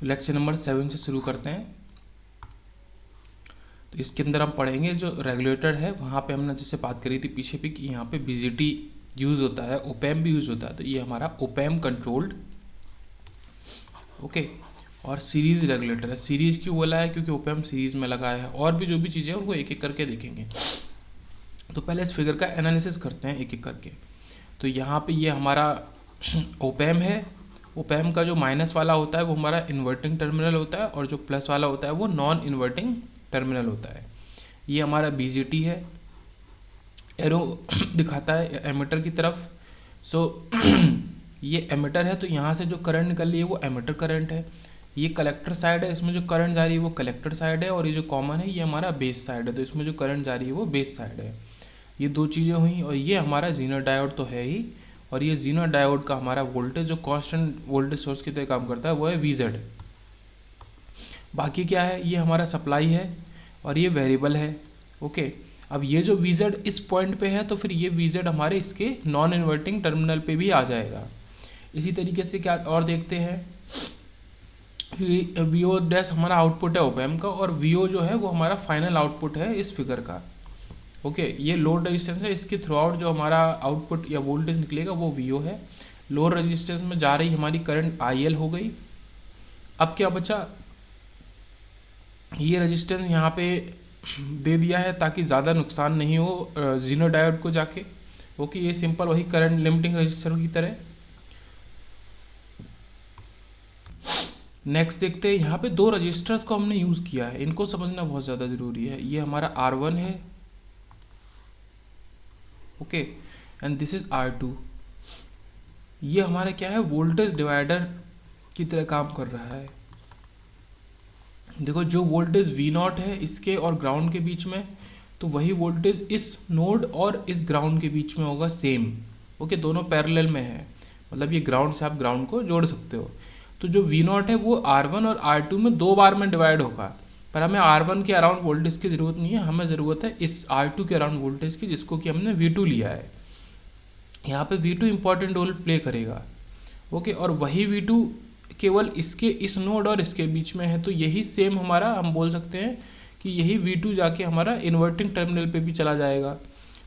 Lecture number 7 से शुरू करते हैं। तो इसके अंदर हम पढ़ेंगे जो रेगुलेटर है, वहाँ पे हमने जैसे बात करी थी पीछे भी कि यहाँ पे बीजेटी यूज़ होता है, ओपैम भी यूज़ होता है। तो ये हमारा ओपैम कंट्रोल्ड ओके। और सीरीज़ रेगुलेटर है। सीरीज़ क्यों बोला है? क्योंकि ओपैम सीरीज़ में लगा है। और भी जो भी चीज़ें हैं उनको एक एक करके देखेंगे। तो पहले इस फिगर का एनालिसिस करते हैं एक एक करके। तो यहाँ पे ये हमारा ओपैम है। ओपैम का जो माइनस वाला होता है वो हमारा इन्वर्टिंग टर्मिनल होता है, और जो प्लस वाला होता है वो नॉन इन्वर्टिंग टर्मिनल होता है। ये हमारा बीजेटी है, एरो दिखाता है एमिटर की तरफ। सो ये एमिटर है, तो यहाँ से जो करंट निकल रही है वो एमिटर करंट है। ये कलेक्टर साइड है, इसमें जो करंट जा रही है वो कलेक्टर साइड है, और ये जो कॉमन है ये हमारा बेस साइड है, तो इसमें जो करंट जा रही है वो बेस साइड है। ये दो चीज़ें हुई, और ये हमारा जीनर डायोड तो है ही, और ये जीनर डायोड का हमारा वोल्टेज जो कांस्टेंट वोल्टेज सोर्स की तरह काम करता है वो है VZ। बाकी क्या है? ये हमारा सप्लाई है और ये वेरिएबल है। ओके, अब ये जो VZ इस पॉइंट पे है, तो फिर ये VZ हमारे इसके नॉन इन्वर्टिंग टर्मिनल पे भी आ जाएगा। इसी तरीके से क्या और देखते हैं, VO डैश हमारा आउटपुट है ओपैम का, और VO जो है वो हमारा फाइनल आउटपुट है इस फिगर का। ओके, ये लोड रेजिस्टेंस है, इसके थ्रू आउट जो हमारा आउटपुट या वोल्टेज निकलेगा वो VO है। लोड रेजिस्टेंस में जा रही हमारी करंट IL हो गई। अब क्या बचा? ये रेजिस्टेंस यहाँ पे दे दिया है ताकि ज़्यादा नुकसान नहीं हो जीनो डायोड को जाके। ओके, ये सिंपल वही करंट लिमिटिंग रेजिस्टर की तरह। नेक्स्ट देखते हैं, यहाँ पे दो रजिस्टर्स को हमने यूज़ किया है, इनको समझना बहुत ज़्यादा ज़रूरी है। ये हमारा R1 है, okay, and this is R2। ये हमारा क्या है? वोल्टेज डिवाइडर की तरह काम कर रहा है। देखो, जो वोल्टेज V0 है इसके और ग्राउंड के बीच में, तो वही वोल्टेज इस नोड और इस ग्राउंड के बीच में होगा सेम। ओके, दोनों पैरेलल में है, मतलब ये ग्राउंड से आप ग्राउंड को जोड़ सकते हो। तो जो V0 है वो R1 और R2 में दो बार में डिवाइड होगा, पर हमें R1 के अराउंड वोल्टेज की ज़रूरत नहीं है, हमें ज़रूरत है इस R2 के अराउंड वोल्टेज की, जिसको कि हमने V2 लिया है। यहाँ पे V2 इंपॉर्टेंट रोल प्ले करेगा। ओके, और वही V2 केवल इसके इस नोड और इसके बीच में है, तो यही सेम हमारा हम बोल सकते हैं कि यही V2 जाके हमारा इन्वर्टिंग टर्मिनल पे भी चला जाएगा।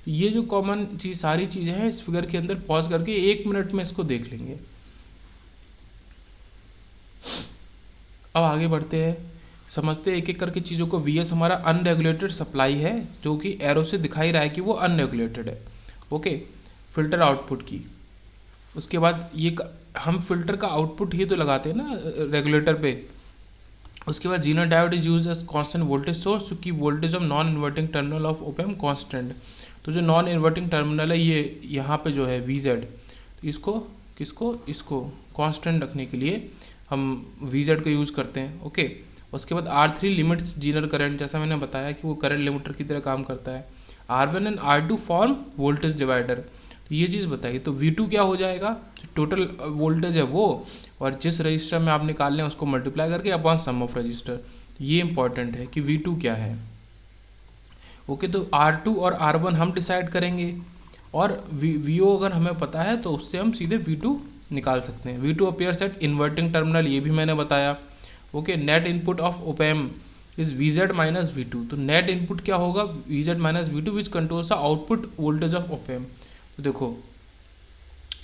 तो ये जो कॉमन चीज़ सारी चीज़ें हैं इस फिगर के अंदर पॉज करके 1 मिनट में इसको देख लेंगे। अब आगे बढ़ते हैं, समझते हैं एक एक करके चीज़ों को। VS हमारा अनरेगुलेटेड सप्लाई है, जो कि एरो से दिखाई रहा है कि वो अनरेगुलेटेड है। ओके, फिल्टर आउटपुट की। उसके बाद ये हम फिल्टर का आउटपुट ही तो लगाते हैं ना रेगुलेटर पे। उसके बाद Zener diode is use as constant voltage source to keep voltage of non inverting terminal of opamp constant. तो जो नॉन इन्वर्टिंग टर्मिनल है ये यहाँ पे जो है VZ, तो इसको कांस्टेंट रखने के लिए हम VZ का यूज़ करते हैं। ओके, उसके बाद R3 लिमिट्स जीनर करंट, जैसा मैंने बताया कि वो करंट लिमिटर की तरह काम करता है। R1 and R2 form voltage divider, तो ये चीज़ बताइए। तो V2 क्या हो जाएगा? टोटल वोल्टेज है वो, और जिस रजिस्टर में आप निकाल लें उसको मल्टीप्लाई करके अपॉन सम ऑफ रजिस्टर। ये इंपॉर्टेंट है कि V2 क्या है। ओके, तो R2 और R1 हम डिसाइड करेंगे, और VO अगर हमें पता है तो उससे हम सीधे V2 निकाल सकते हैं। V2 appears eight inverting terminal, ये भी मैंने बताया। Okay, net input of ओपैम is VZ minus V2। तो नेट इनपुट क्या होगा? VZ minus V2 which controls the output voltage of ओपैम। तो देखो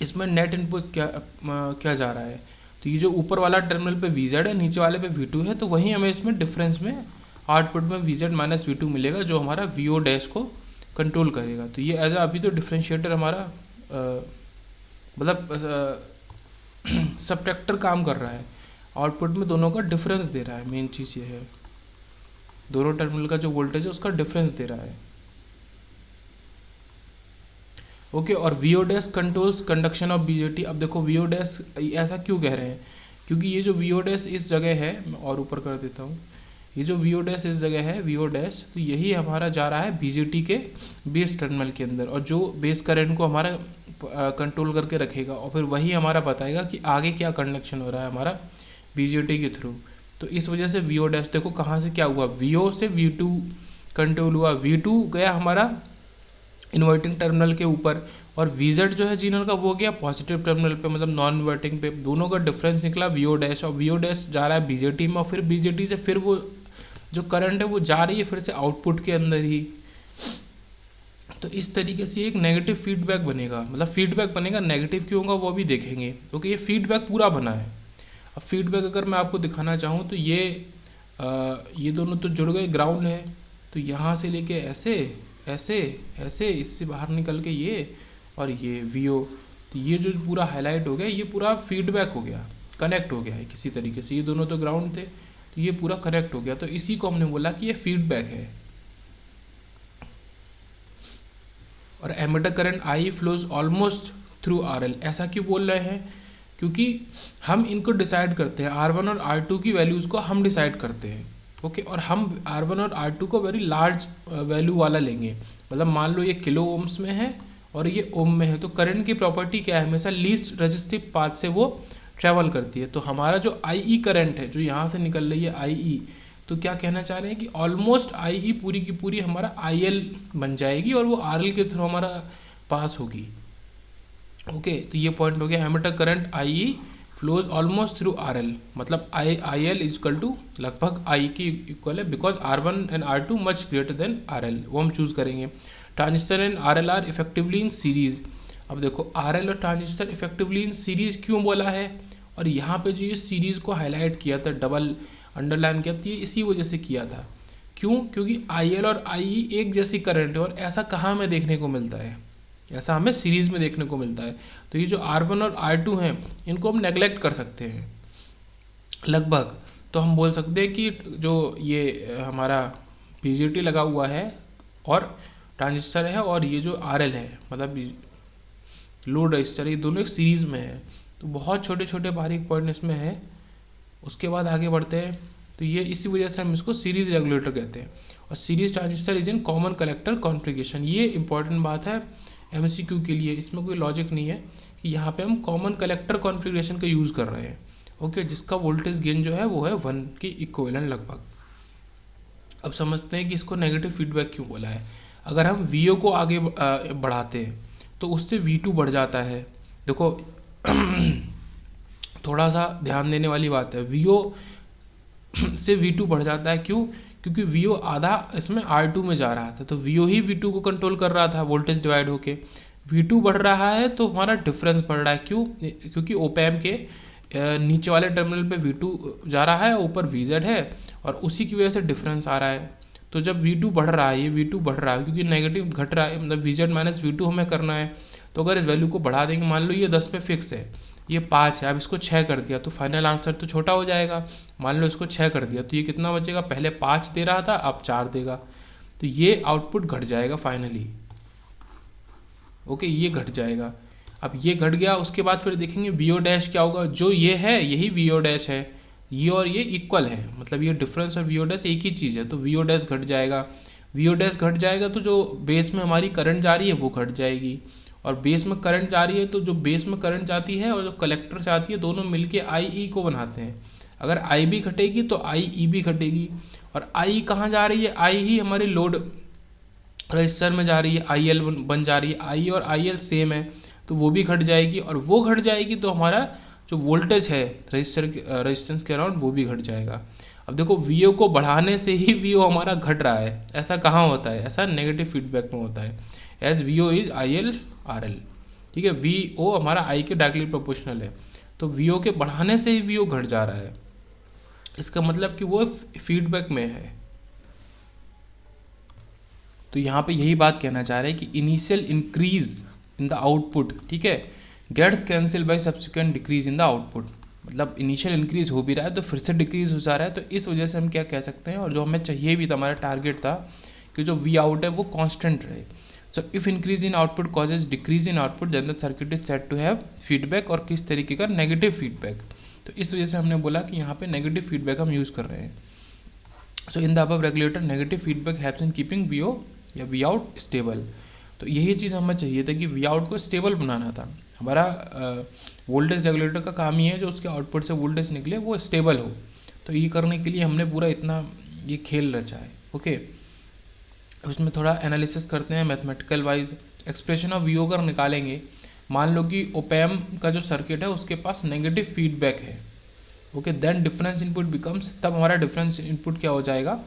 इसमें नेट इनपुट क्या जा रहा है? तो ये जो ऊपर वाला टर्मिनल पे VZ है, नीचे वाले पे V2 है, तो वहीं हमें इसमें डिफरेंस में आउटपुट में VZ माइनस V2 मिलेगा, जो हमारा VO डैश को कंट्रोल करेगा। तो ये एज अभी तो डिफरेंशिएटर हमारा मतलब सब्ट्रैक्टर काम कर रहा है, आउटपुट में दोनों का डिफरेंस दे रहा है। मेन चीज़ ये है, दोनों टर्मिनल का जो वोल्टेज है उसका डिफरेंस दे रहा है। ओके, और VO dash controls conduction of BJT। अब देखो VO डैश ऐसा क्यों कह रहे हैं? क्योंकि ये जो VO डैश इस जगह है, मैं और ऊपर कर देता हूँ, ये जो VO डैश इस जगह है VO डैश, तो यही हमारा जा रहा है BJT के बेस टर्मिनल के अंदर, और जो बेस करंट को हमारा कंट्रोल करके रखेगा, और फिर वही हमारा बताएगा कि आगे क्या कंडक्शन हो रहा है हमारा BJT के थ्रू। तो इस वजह से VO डैश, देखो कहाँ से क्या हुआ, VO से V2 कंट्रोल हुआ, V2 गया हमारा इन्वर्टिंग टर्मिनल के ऊपर, और वीजेड जो है जीनर का वो गया पॉजिटिव टर्मिनल पे, मतलब नॉन इन्वर्टिंग पे। दोनों का डिफरेंस निकला वीओ डैश, और वीओ डैश जा रहा है बीजेटी में, और फिर बीजेटी से फिर वो जो करंट है वो जा रही है फिर से आउटपुट के अंदर ही। तो इस तरीके से एक नेगेटिव फीडबैक बनेगा, मतलब फीडबैक बनेगा। नेगेटिव क्यों होगा वो भी देखेंगे, क्योंकि ये फीडबैक पूरा बना है। अब फीडबैक अगर मैं आपको दिखाना चाहूँ तो ये दोनों तो जुड़ गए, ग्राउंड है, तो यहाँ से लेके ऐसे ऐसे ऐसे, इससे बाहर निकल के ये, और ये वीओ, तो ये जो पूरा हाईलाइट हो गया ये पूरा फीडबैक हो गया, कनेक्ट हो गया है किसी तरीके से। ये दोनों तो ग्राउंड थे, तो ये पूरा कनेक्ट हो गया, तो इसी को हमने बोला कि ये फीडबैक है। और emitter current I flows almost through R L, ऐसा क्यों बोल रहे हैं? क्योंकि हम इनको डिसाइड करते हैं, R1 और R2 की वैल्यूज़ को हम डिसाइड करते हैं, ओके। और हम R1 और R2 को वेरी लार्ज वैल्यू वाला लेंगे, मतलब मान लो ये किलो ओम्स में है और ये ओम में है, तो करंट की प्रॉपर्टी क्या है, हमेशा लीस्ट रेजिस्टिव पाथ से वो ट्रैवल करती है। तो हमारा जो आई करंट है जो यहाँ से निकल रही है आई, तो क्या कहना चाह रहे हैं कि ऑलमोस्ट आई पूरी की पूरी हमारा IL बन जाएगी और वो RL के थ्रू हमारा पास होगी, ओके। तो ये पॉइंट हो गया, emitter current I flows almost through RL, मतलब IL इज इक्वल टू लगभग I की इक्वल है, because R1 and R2 much greater than RL, वो हम चूज़ करेंगे। Transistor and RL are effectively in series. अब देखो RL और ट्रांजिस्टर इफेक्टिवली इन सीरीज क्यों बोला है, और यहाँ पे जो ये सीरीज को हाईलाइट किया था, डबल अंडरलाइन किया था, ये इसी वजह से किया था। क्यों? क्योंकि IL और IE एक जैसी करंट है, और ऐसा कहाँ में देखने को मिलता है, ऐसा हमें सीरीज़ में देखने को मिलता है। तो ये जो R1 और R2 हैं इनको हम नेगलेक्ट कर सकते हैं लगभग। तो हम बोल सकते हैं कि जो ये हमारा BJT लगा हुआ है और ट्रांजिस्टर है, और ये जो RL है मतलब लोड रजिस्टर, ये दोनों एक सीरीज़ में है। तो बहुत छोटे छोटे बारीक पॉइंट इसमें है। उसके बाद आगे बढ़ते हैं, तो ये इसी वजह से हम इसको सीरीज़ रेगुलेटर कहते हैं। और series transistor is in common collector configuration, ये इंपॉर्टेंट बात है MCQ के लिए। इसमें कोई लॉजिक नहीं है कि यहाँ पे हम कॉमन कलेक्टर कॉन्फ़िगरेशन का यूज़ कर रहे हैं, ओके, जिसका वोल्टेज गेन जो है वो है 1 की इक्विवेलेंट लगभग। अब समझते हैं कि इसको नेगेटिव फीडबैक क्यों बोला है। अगर हम VO को आगे बढ़ाते हैं तो उससे V2 बढ़ जाता है। देखो थोड़ा सा ध्यान देने वाली बात है, VO से V2 बढ़ जाता है, क्यों? क्योंकि VO आधा इसमें R2 में जा रहा था, तो VO ही V2 को कंट्रोल कर रहा था, वोल्टेज डिवाइड होके। V2 बढ़ रहा है तो हमारा डिफरेंस बढ़ रहा है, क्यों? क्योंकि ओपैम के नीचे वाले टर्मिनल पे V2 जा रहा है, ऊपर VZ है, और उसी की वजह से डिफरेंस आ रहा है। तो जब V2 बढ़ रहा है, ये V2 बढ़ रहा है क्योंकि नेगेटिव घट रहा है, मतलब VZ माइनस V2 हमें करना है। तो अगर इस वैल्यू को बढ़ा देंगे, मान लो ये 10 पे फिक्स है, ये 5 है, अब इसको 6 कर दिया तो फाइनल आंसर तो छोटा हो जाएगा। मान लो इसको 6 कर दिया तो ये कितना बचेगा, पहले 5 दे रहा था अब 4 देगा, तो ये आउटपुट घट जाएगा फाइनली, ओके, ये घट जाएगा। अब ये घट गया, उसके बाद फिर देखेंगे VO डैश क्या होगा, जो ये है यही VO डैश है, ये और ये इक्वल है, मतलब ये डिफरेंस और VO डैश एक ही चीज़ है, तो VO डैश घट जाएगा। VO डैश घट जाएगा तो जो बेस में हमारी करंट जा रही है वो घट जाएगी, और बेस में करंट जा रही है तो जो बेस में करंट जाती है और जो कलेक्टर जाती है दोनों मिलके IE को बनाते हैं। अगर IB घटेगी तो IE भी घटेगी, और I कहाँ जा रही है, I ही हमारे लोड रजिस्टर में जा रही है, IL बन जा रही है, I और IL सेम है तो वो भी घट जाएगी, और वो घट जाएगी तो हमारा जो वोल्टेज है रेजिस्टेंस के अराउंड वो भी घट जाएगा। अब देखो VO को बढ़ाने से ही VO हमारा घट रहा है, ऐसा कहाँ होता है, ऐसा नेगेटिव फीडबैक में होता है। As VO is IL RL, ठीक है, VO हमारा I के डायरेक्टली प्रोपोर्शनल है, तो VO के बढ़ाने से ही VO घट जा रहा है, इसका मतलब कि वो फीडबैक में है। तो यहाँ पे यही बात कहना चाह रहे हैं कि initial increase in the output, ठीक है, gets cancel by subsequent decrease in the output, मतलब इनिशियल इंक्रीज हो भी रहा है तो फिर से डिक्रीज हो जा रहा है, तो इस वजह से हम क्या कह सकते हैं, और जो हमें चाहिए भी था, हमारा टारगेट था कि जो V आउट है वो कांस्टेंट रहे। So if increase in output causes decrease in output then the circuit is said to have feedback, और किस तरीके का, नेगेटिव फीडबैक। तो इस वजह से हमने बोला कि यहाँ पे नेगेटिव फीडबैक हम यूज़ कर रहे हैं। So in the above regulator negative feedback helps in keeping VO या V आउट स्टेबल। तो यही चीज़ हमें चाहिए था कि V आउट को स्टेबल बनाना था। हमारा वोल्टेज रेगुलेटर का काम ही है जो उसके आउटपुट से वोल्टेज निकले वो स्टेबल हो, तो ये करने के लिए हमने पूरा इतना ये खेल रचा है, ओके। उसमें थोड़ा एनालिसिस करते हैं mathematical wise. Expression of VO अगर निकालेंगे, मान लो कि ओपैम का जो सर्किट है उसके पास नेगेटिव फीडबैक है, okay, then difference input becomes, तब हमारा डिफरेंस इनपुट क्या हो जाएगा,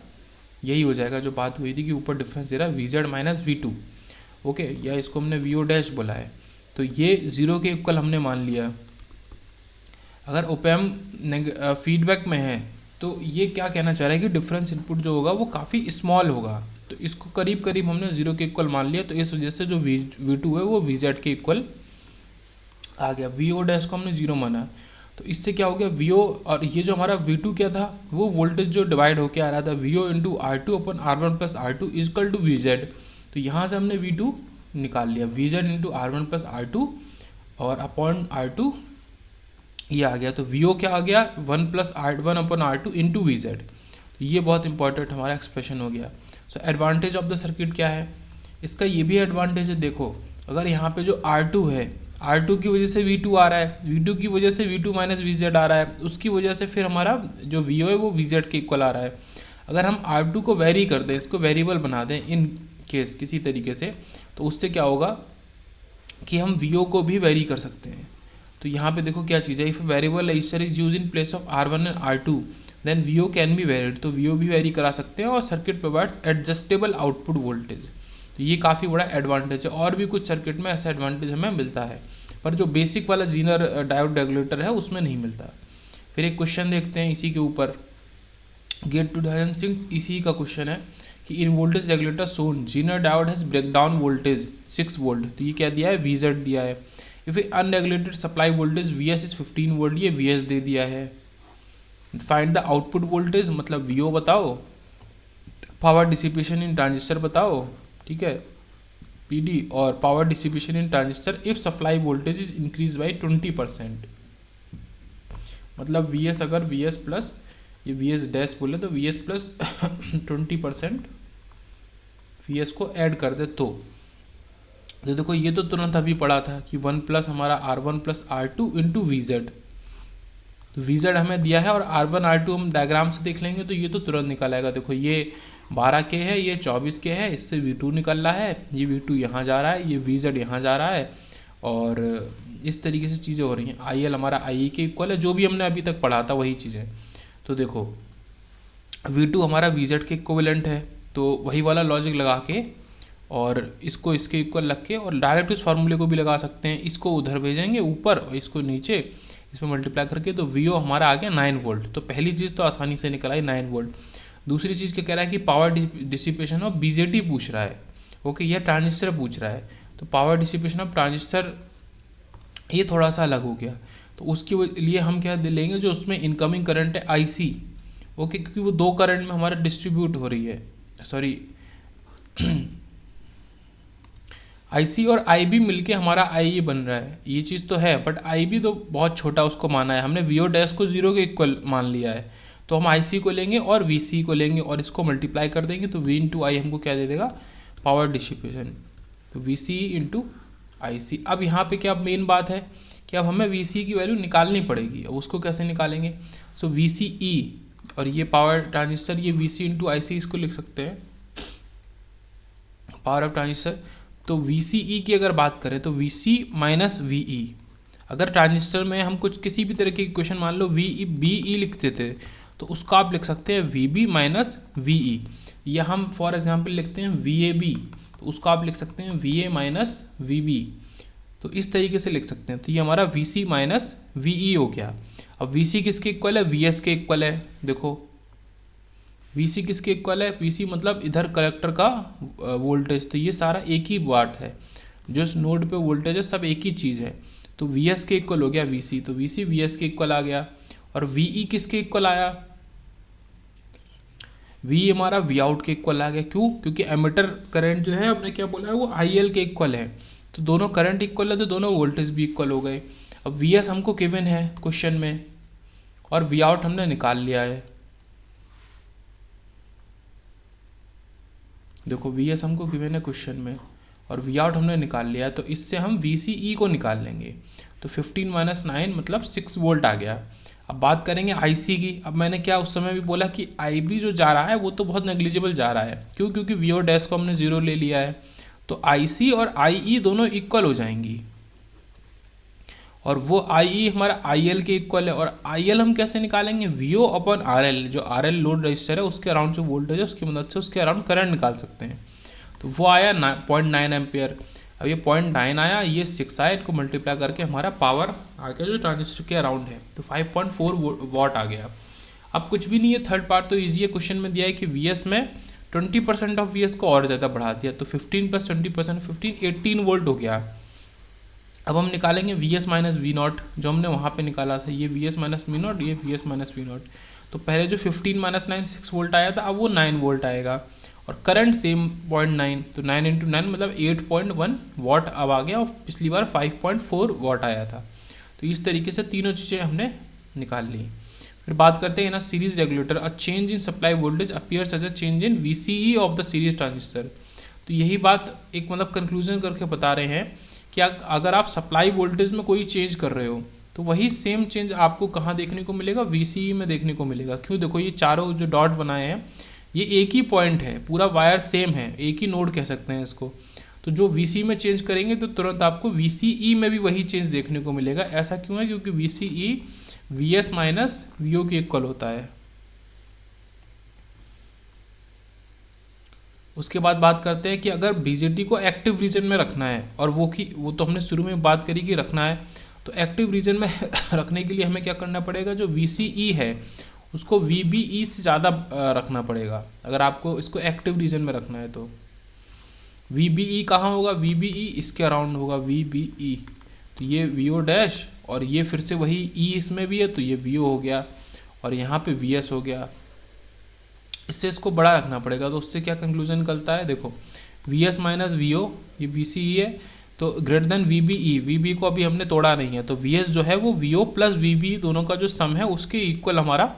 यही हो जाएगा जो बात हुई थी कि ऊपर डिफरेंस दे रहा है V Z minus V two, okay, या इसको हमने वी ओ डैश बोला है, तो ये ज़ीरो के इक्वल हमने मान लिया। अगर ओपैम फीडबैक में है तो ये क्या कहना चाह रहा है कि डिफरेंस इनपुट जो होगा वो काफ़ी स्मॉल होगा, तो इसको करीब करीब हमने ज़ीरो के इक्वल मान लिया, तो इस वजह से जो वी टू है वो वी जेड के इक्वल आ गया। वी ओ डैश को हमने जीरो माना, तो इससे क्या हो गया वी ओ, और ये जो हमारा वी टू क्या था, वो वोल्टेज जो डिवाइड होकर आ रहा था V O into R two upon R one plus R two equal to V Z, तो यहाँ से हमने वी टू निकाल लिया, V Z into R one plus R two और अपॉन आर टू ये आ गया, तो वी ओ क्या आ गया, one plus R one upon R two into V Z, तो ये बहुत इंपॉर्टेंट हमारा एक्सप्रेशन हो गया। So advantage of the circuit क्या है, इसका ये भी एडवांटेज है, देखो अगर यहाँ पे जो R2 है, R2 की वजह से V2 आ रहा है, V2 की वजह से V2 माइनस वी जेड आ रहा है, उसकी वजह से फिर हमारा जो VO है वो वी जेड के इक्वल आ रहा है। अगर हम R2 को वेरी कर दें, इसको वेरिएबल बना दें इन केस किसी तरीके से, तो उससे क्या होगा कि हम VO को भी वेरी कर सकते हैं। तो यहाँ पे देखो क्या चीज़ है, if variable resistor is use in place of R1 and R2 then VO can be varied, तो VO भी वेरी करा सकते हैं, और circuit provides adjustable output voltage, तो ये काफ़ी बड़ा एडवांटेज है। और भी कुछ सर्किट में ऐसा एडवांटेज हमें मिलता है, पर जो बेसिक वाला जीनर डायोड रेगुलेटर है उसमें नहीं मिलता। फिर एक क्वेश्चन देखते हैं इसी के ऊपर, गेट 2006 इसी का क्वेश्चन है कि in voltage regulator shown zener diode has break down voltage 6 volt, तो ये क्या दिया है, वी जेड दिया है। If unregulated supply voltage V S is 15 volt, ये वी एस दे दिया है। फाइंड द आउटपुट वोल्टेज, मतलब वी ओ बताओ, पावर डिसिपेशन इन ट्रांजिस्टर बताओ, ठीक है, PD, और power dissipation in transistor if supply voltage is increase by 20%, मतलब VS अगर VS प्लस ये VS डैश बोले तो VS प्लस 20% VS को ऐड कर दे तो देखो ये तो तुरंत अभी पढ़ा था कि 1 प्लस हमारा R1 plus R2 into V Z, तो वी जेड हमें दिया है, और R1 R2 हम डायग्राम से देख लेंगे तो ये तो तुरंत निकल आएगा। देखो ये 12 के है, ये 24 के है, इससे V2 निकल रहा है, ये V2 यहाँ जा रहा है, ये वी जेड यहाँ जा रहा है, और इस तरीके से चीज़ें हो रही हैं। IL हमारा IE के इक्वल है, जो भी हमने अभी तक पढ़ा था वही चीज़ें। तो देखो V2 हमारा वी जेड के इक्विवेलेंट है, तो वही वाला लॉजिक लगा के और इसको इसके इक्वल रख के, और डायरेक्ट इस फार्मूले को भी लगा सकते हैं, इसको उधर भेजेंगे ऊपर और इसको नीचे, इसमें मल्टीप्लाई करके, तो VO हमारा आ गया 9 वोल्ट। तो पहली चीज़ तो आसानी से निकल आई 9 वोल्ट। दूसरी चीज़ क्या कह रहा है कि पावर डिसिपेशन ऑफ BJT पूछ रहा है, ओके, यह ट्रांजिस्टर पूछ रहा है, तो पावर डिसिपेशन ऑफ ट्रांजिस्टर ये थोड़ा सा अलग हो गया, तो उसके लिए हम क्या लेंगे, जो उसमें इनकमिंग करंट है IC, ओके, क्योंकि वो दो करंट में हमारा डिस्ट्रीब्यूट हो रही है, सॉरी IC और IB मिलके हमारा IE बन रहा है, ये चीज़ तो है, बट IB तो बहुत छोटा उसको माना है हमने, VO डैश को 0 के इक्वल मान लिया है, तो हम IC को लेंगे और VC को लेंगे और इसको मल्टीप्लाई कर देंगे, तो V इंटू आई हमको क्या दे देगा, पावर डिसिपेशन, तो VC इंटू IC। अब यहाँ पे क्या मेन बात है कि अब हमें VC की वैल्यू निकालनी पड़ेगी, अब उसको कैसे निकालेंगे, सो VCE, और ये पावर ट्रांजिस्टर, ये VC इंटू IC इसको लिख सकते हैं, पावर ऑफ ट्रांजिस्टर। तो VCE की अगर बात करें तो VC माइनस VE, अगर ट्रांजिस्टर में हम कुछ किसी भी तरह की इक्वेशन मान लो BE लिखते थे, तो उसको आप लिख सकते हैं VB माइनस VE, या हम फॉर एग्जांपल लिखते हैं VAB, तो उसको आप लिख सकते हैं VA माइनस VB, तो इस तरीके से लिख सकते हैं। तो ये हमारा VC माइनस VE हो गया। अब VC किसके इक्वल है, VS के इक्वल है, देखो VC किसके इक्वल है, VC मतलब इधर कलेक्टर का वोल्टेज, तो ये सारा एक ही वाट है, जो इस नोड पे वोल्टेज है सब एक ही चीज़ है, तो VS के इक्वल हो गया VC, तो VC VS के इक्वल आ गया। और VE किसके इक्वल आया, V हमारा V आउट के इक्वल आ गया, क्यों, क्योंकि एमीटर करंट जो है आपने क्या बोला है वो IL के इक्वल है, तो दोनों करंट इक्वल है तो दोनों वोल्टेज भी इक्वल हो गए। अब VS हमको गिवन है क्वेश्चन में, और V आउट हमने निकाल लिया है, देखो VS हमको गिवन है क्वेश्चन में और V आउट हमने निकाल लिया है, तो इससे हम VCE को निकाल लेंगे, तो 15 माइनस 9 मतलब 6 वोल्ट आ गया। अब बात करेंगे आईसी की। अब मैंने क्या उस समय भी बोला कि आईबी जो जा रहा है वो तो बहुत नेग्लिजिबल जा रहा है, क्यों? क्योंकि वीओ डैश को हमने 0 ले लिया है, तो आईसी और आईई दोनों इक्वल हो जाएंगी, और वो आईई हमारा आईएल के इक्वल है। और आईएल हम कैसे निकालेंगे? वीओ अपॉन आरएल, जो आरएल लोड रजिस्टर है उसके अराउंड जो वोल्टेज है उसकी मदद से उसके अराउंड करंट निकाल सकते हैं। तो वो आया 0.9 एम्पियर। अब ये 0.9 आया, ये 6 आया, इनको मल्टीप्लाई करके हमारा पावर आ गया जो ट्रांजिस्टर के अराउंड है, तो 5.4 वॉट आ गया। अब कुछ भी नहीं है, थर्ड पार्ट तो ईजी है। क्वेश्चन में दिया है कि वीएस में 20% ऑफ वीएस को और ज़्यादा बढ़ा दिया, तो 15 + 20% 15 18 वोल्ट हो गया। अब हम निकालेंगे वीएस माइनस वी नॉट, जो हमने वहाँ पे निकाला था, ये वीएस माइनस वी नॉट, ये वीएस माइनस वी नॉट। तो पहले जो 15 - 9 6 वोल्ट आया था, अब वो 9 वोल्ट आएगा, और करंट सेम 0.9, तो 9 × 9 मतलब 8.1 वॉट अब आ गया, और पिछली बार 5.4 वॉट आया था। तो इस तरीके से तीनों चीज़ें हमने निकाल ली। फिर बात करते हैं ना series regulator, a change in supply voltage appears as a change in VCE of the series transistor. तो यही बात एक मतलब कंक्लूजन करके बता रहे हैं कि अगर आप सप्लाई वोल्टेज में कोई चेंज कर रहे हो तो वही सेम चेंज आपको कहाँ देखने को मिलेगा? वीसीई में देखने को मिलेगा। क्यों? देखो ये चारों जो डॉट बनाए हैं ये एक ही पॉइंट है, पूरा वायर सेम है, एक ही नोड कह सकते हैं इसको। तो जो वीसी में चेंज करेंगे तो तुरंत आपको वीसीई में भी वही चेंज देखने को मिलेगा। ऐसा क्यों है? क्योंकि वीसीई वीएस माइनस वीओ के इक्वल होता है। उसके बाद बात करते हैं कि अगर बीजेटी को एक्टिव रीजन में रखना है, और वो तो हमने शुरू में बात करी कि रखना है, तो एक्टिव रीजन में रखने के लिए हमें क्या करना पड़ेगा? जो वीसीई है उसको वीबीई से ज़्यादा रखना पड़ेगा, अगर आपको इसको एक्टिव रीजन में रखना है। तो वीबीई कहाँ होगा? वीबीई इसके अराउंड होगा, वीबीई। तो ये वीओ डैश, और ये फिर से वही ई इसमें भी है, तो ये वीओ हो गया, और यहाँ पे वीएस हो गया। इससे इसको बड़ा रखना पड़ेगा, तो उससे क्या कंक्लूजन निकलता है? देखो वीएस माइनस वीओ, ये वीसीई है, तो ग्रेटर देन वीबीई। वीबी को अभी हमने तोड़ा नहीं है, तो वीएस जो है वो वीओ प्लस वीबी दोनों का जो सम है उसके इक्वल हमारा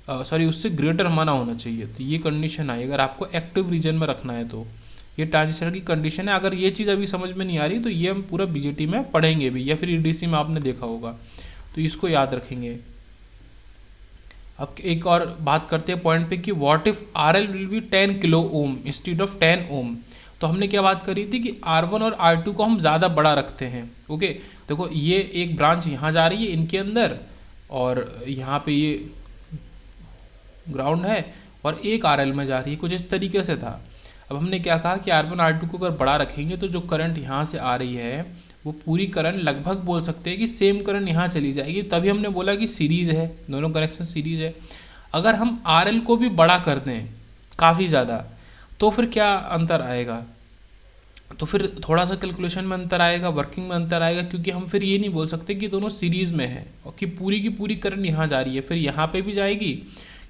उससे ग्रेटर हमारा होना चाहिए। तो ये कंडीशन आई अगर आपको एक्टिव रीजन में रखना है तो। ये ट्रांजिस्टर की कंडीशन है। अगर ये चीज़ अभी समझ में नहीं आ रही तो ये हम पूरा बीजेटी में पढ़ेंगे भी, या फिर ईडीसी में आपने देखा होगा, तो इसको याद रखेंगे। अब एक और बात करते हैं पॉइंट पे कि what if RL will be 10 kilo ohm instead of 10 ओम। तो हमने क्या बात करी थी कि R1 और R2 को हम ज़्यादा बड़ा रखते हैं। ओके, देखो ये एक ब्रांच यहाँ जा रही है इनके अंदर, और यहाँ पे ये ग्राउंड है, और एक RL में जा रही है, कुछ इस तरीके से था। अब हमने क्या कहा कि R1 R2 को अगर बड़ा रखेंगे तो जो करंट यहाँ से आ रही है वो पूरी करंट लगभग बोल सकते हैं कि सेम करंट यहाँ चली जाएगी। तभी हमने बोला कि सीरीज़ है, दोनों कनेक्शन सीरीज़ है। अगर हम RL को भी बड़ा कर दें काफ़ी ज़्यादा तो फिर क्या अंतर आएगा? तो फिर थोड़ा सा कैलकुलेशन में अंतर आएगा, वर्किंग में अंतर आएगा, क्योंकि हम फिर ये नहीं बोल सकते कि दोनों सीरीज़ में है और कि पूरी की पूरी करंट यहाँ जा रही है, फिर यहाँ पे भी जाएगी,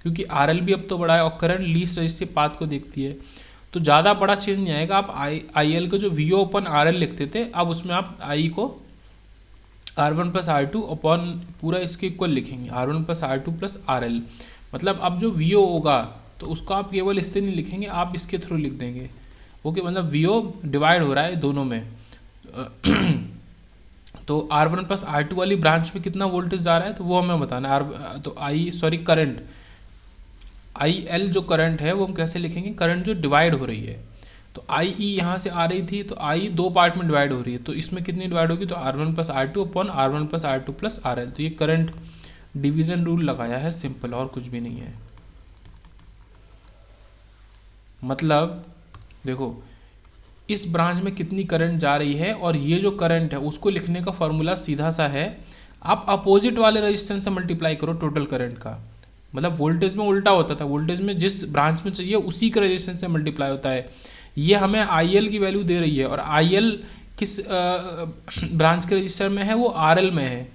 क्योंकि RL भी अब तो बड़ा है और करंट लीस्ट रजिस्टिव पाथ को देखती है। तो ज़्यादा बड़ा चेंज नहीं आएगा। आप IL को जो VO अपन RL लिखते थे, अब उसमें आप I को R1 + R2 अपॉन पूरा इसके इक्वल लिखेंगे, R1 + R2 + RL। मतलब अब जो VO होगा तो उसको आप केवल इससे नहीं लिखेंगे, आप इसके थ्रू लिख देंगे। ओके, मतलब VO डिवाइड हो रहा है दोनों में। तो R1 + R2 वाली ब्रांच में कितना वोल्टेज जा रहा है तो वो हमें बताना है। तो करंट IL जो करंट है वो हम कैसे लिखेंगे? करंट जो डिवाइड हो रही है, तो IE यहाँ से आ रही थी, तो I दो पार्ट में डिवाइड हो रही है, तो इसमें कितनी डिवाइड होगी? तो R1 + R2 upon R1 + R2 + RL। तो ये करंट डिवीज़न रूल लगाया है, सिंपल, और कुछ भी नहीं है। मतलब देखो इस ब्रांच में कितनी करंट जा रही है, और ये जो करंट है उसको लिखने का फॉर्मूला सीधा सा है, आप अपोजिट वाले रेजिस्टेंस से मल्टीप्लाई करो टोटल करंट का। मतलब वोल्टेज में उल्टा होता था, वोल्टेज में जिस ब्रांच में चाहिए उसी के रेजिस्टेंस से मल्टीप्लाई होता है। ये हमें IL की वैल्यू दे रही है, और IL किस ब्रांच के रजिस्टर में है? वो RL में है।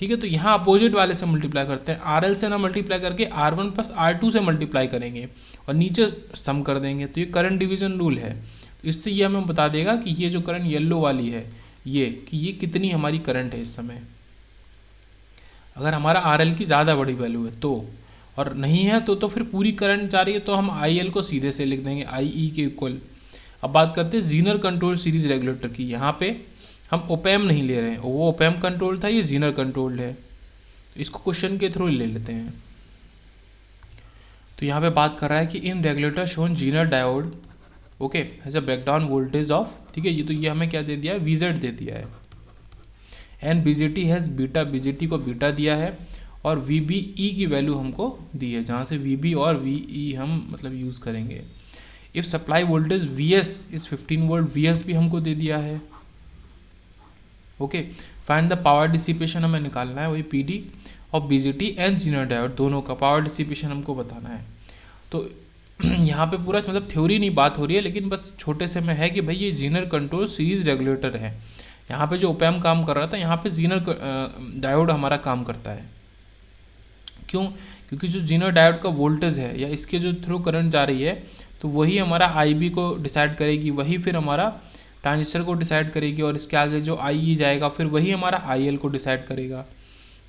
ठीक है, तो यहाँ अपोजिट वाले से मल्टीप्लाई करते हैं, RL से ना मल्टीप्लाई करके R1 + R2 से मल्टीप्लाई करेंगे और नीचे सम कर देंगे। तो ये करंट डिवीजन रूल है। तो इससे ये हमें बता देगा कि ये जो करंट येलो वाली है ये कितनी हमारी करंट है इस समय, अगर हमारा RL की ज़्यादा बड़ी वैल्यू है तो, और नहीं है तो फिर पूरी करंट जा रही है तो हम IL को सीधे से लिख देंगे IE के इक्वल। अब बात करते हैं जीनर कंट्रोल सीरीज रेगुलेटर की। यहाँ पे हम ओपैम नहीं ले रहे हैं, वो ओपैम कंट्रोल था, ये जीनर कंट्रोल्ड है। इसको क्वेश्चन के थ्रू ले लेते हैं। तो यहाँ पे बात कर रहा है कि in regulator shown zener diode okay has a breakdown voltage of, ठीक है, ये तो ये हमें क्या दे दिया है, VZ दे दिया है, and BJT has beta, BJT को बीटा दिया है, और VBE की वैल्यू हमको दी है, जहाँ से VB और VE हम मतलब यूज़ करेंगे। इफ़ सप्लाई वोल्टेज VS इस 15 वोल्ट, VS भी हमको दे दिया है। Okay, find the power dissipation हमें निकालना है, वही PD और BJT एंड जीनर डायोड दोनों का पावर डिसिपेशन हमको बताना है। तो यहाँ पे पूरा मतलब थ्योरी नहीं बात हो रही है, लेकिन बस छोटे से में है कि भाई ये जीनर कंट्रोल सीरीज रेगुलेटर है। यहाँ पे जो ओपैम काम कर रहा था, यहाँ पे जीनर डायोड हमारा काम करता है। क्यों? क्योंकि जो जीनर डायोड का वोल्टेज है या इसके जो थ्रू करंट जा रही है, तो वही हमारा IB को डिसाइड करेगी, वही फिर हमारा ट्रांजिस्टर को डिसाइड करेगी, और इसके आगे जो IE जाएगा फिर वही हमारा IL को डिसाइड करेगा।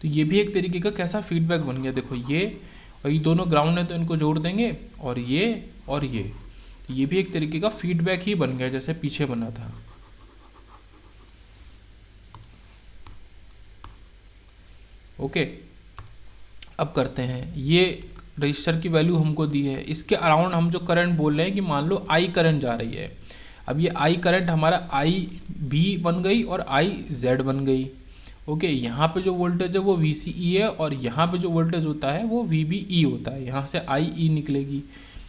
तो ये भी एक तरीके का कैसा फीडबैक बन गया, देखो ये और ये दोनों ग्राउंड है तो इनको जोड़ देंगे, और ये भी एक तरीके का फीडबैक ही बन गया जैसे पीछे बना था। ओके, अब करते हैं, ये रजिस्टर की वैल्यू हमको दी है, इसके अराउंड हम जो करंट बोल रहे हैं कि मान लो I करंट जा रही है। अब ये I करंट हमारा IB बन गई और IZ बन गई। ओके, यहाँ पे जो वोल्टेज है वो VCE है, और यहाँ पे जो वोल्टेज होता है वो VBE होता है, यहाँ से IE निकलेगी।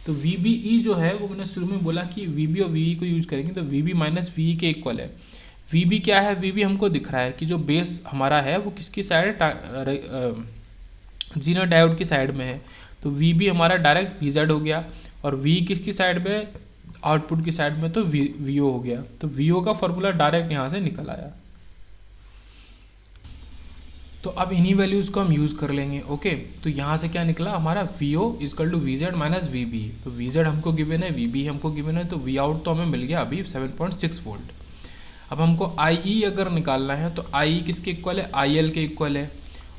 तो VBE जो है वो मैंने शुरू में बोला कि VB और VE को यूज करेंगे, तो VB माइनस VE के इक्वल है। VB क्या है, VB हमको दिख रहा है कि जो बेस हमारा है वो किसकी साइड, जीनर डायोड की साइड में है, तो VB हमारा डायरेक्ट VZ हो गया, और V किसकी साइड में, आउटपुट की साइड में, तो VO हो गया। तो VO का फॉर्मूला डायरेक्ट यहाँ से निकल आया। तो अब इन्हीं वैल्यूज़ को हम यूज़ कर लेंगे। ओके, तो यहाँ से क्या निकला हमारा, VO equal to VZ minus VB। तो VZ हमको गिवन है, VB हमको गिवन है, तो V आउट तो हमें मिल गया अभी 7.6 वोल्ट। अब हमको IE अगर निकालना है तो IE किसके इक्वल है, IL के इक्वल है,